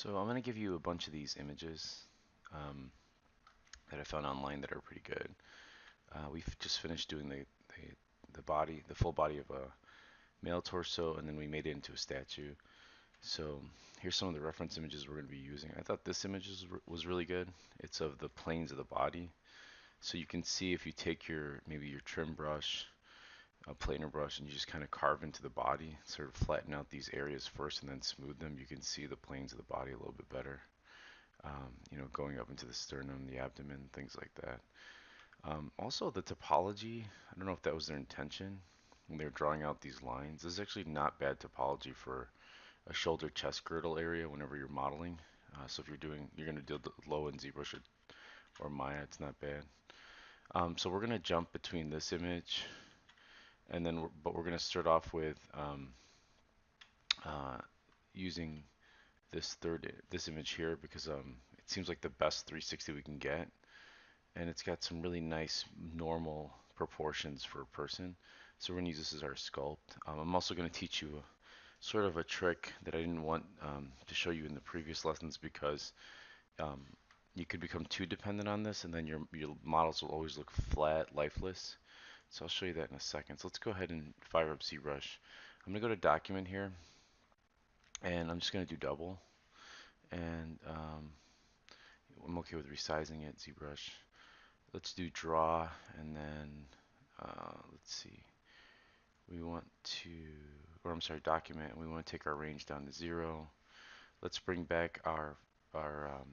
So I'm going to give you a bunch of these images um, that I found online that are pretty good. We've just finished doing the body, the full body of a male torso, and then we made it into a statue. So here's some of the reference images we're going to be using. I thought this image was really good. It's of the planes of the body. So you can see if you take maybe your trim brush, a planer brush, and you just kind of carve into the body, sort of flatten out these areas first and then smooth them, you can see the planes of the body a little bit better. Going up into the sternum, the abdomen, things like that. Also, the topology, I don't know if that was their intention when they were drawing out these lines. This is actually not bad topology for a shoulder chest girdle area whenever you're modeling. So if you're going to do the low in ZBrush or Maya, it's not bad. So we're going to jump between this image and then, but we're going to start off with uh, using this image here because it seems like the best 360 we can get, and it's got some really nice normal proportions for a person. So we're going to use this as our sculpt. I'm also going to teach you sort of a trick that I didn't want to show you in the previous lessons because um, you could become too dependent on this and then your models will always look flat, lifeless. So I'll show you that in a second. So let's go ahead and fire up ZBrush. I'm going to go to document here and I'm just going to do double, and I'm okay with resizing it, ZBrush. Let's do draw, and then let's see. We want to, or I'm sorry, document. We want to take our range down to 0. Let's bring back our um,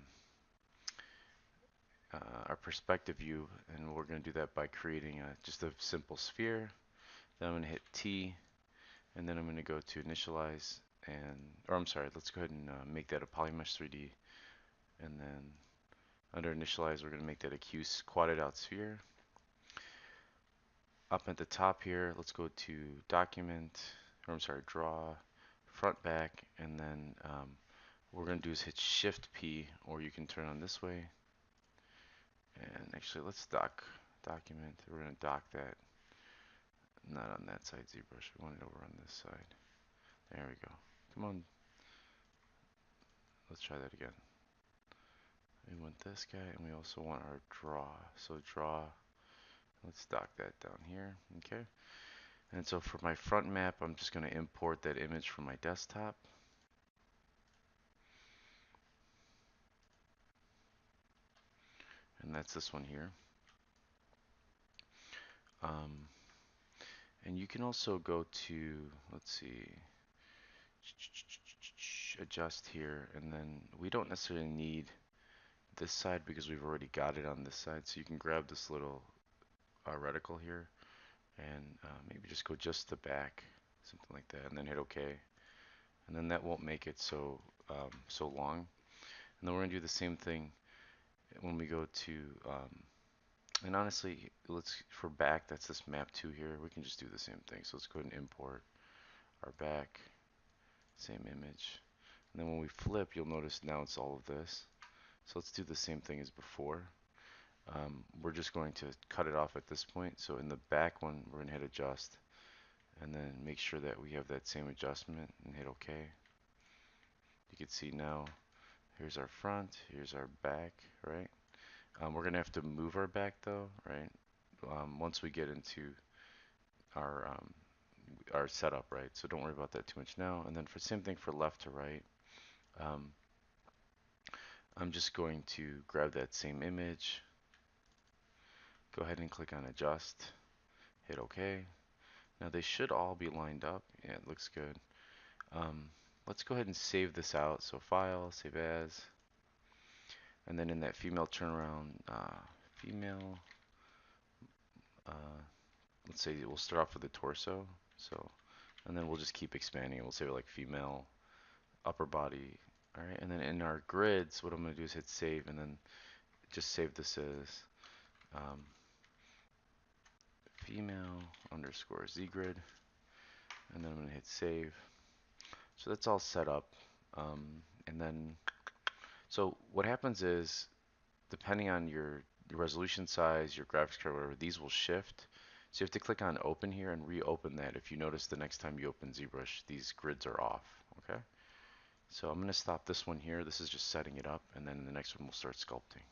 our perspective view, and we're going to do that by creating just a simple sphere. Then I'm going to hit T, and then I'm going to go to initialize, or I'm sorry, let's go ahead and make that a polymesh 3D, and then under initialize, we're going to make that a Q quadded out sphere. Up at the top here, let's go to document, or I'm sorry, draw, front, back, and then what we're going to do is hit Shift P, or you can turn on this way. And actually, let's document. We're going to dock that, not on that side, ZBrush. We want it over on this side. There we go. Come on, let's try that again. We want this guy, and we also want our draw. So draw, let's dock that down here, okay? And so for my front map, I'm just going to import that image from my desktop. And that's this one here. Um, and you can also go to, let's see, adjust here, and then we don't necessarily need this side because we've already got it on this side. So you can grab this little reticle here and maybe just go just the back, something like that, and then hit OK. And then that won't make it so long. And then we're gonna do the same thing when we go to and honestly, for back, that's this map 2 here. We can just do the same thing. So let's go ahead and import our back, same image. And then when we flip, you'll notice now it's all of this. So let's do the same thing as before. We're just going to cut it off at this point. So in the back one, we're going to hit adjust and then make sure that we have that same adjustment and hit OK. You can see now, here's our front, here's our back, right? We're going to have to move our back though, right? Once we get into our our setup, right? So don't worry about that too much now. And then for same thing for left to right, um, I'm just going to grab that same image, go ahead and click on adjust, hit OK. Now they should all be lined up. Yeah, it looks good. Um, let's go ahead and save this out. So file, save as, and then in that female turnaround, female, uh, let's say we'll start off with the torso. So, and then we'll just keep expanding. We'll say like female upper body. All right, and then in our grids, what I'm going to do is hit save, and then just save this as um, female underscore zgrid, and then I'm going to hit save. So that's all set up, and then so what happens is, depending on your resolution size, your graphics card, whatever, these will shift. So you have to click on open here and reopen that. If you notice the next time you open ZBrush, these grids are off. Okay. So I'm going to stop this one here. This is just setting it up, and then the next one we'll start sculpting.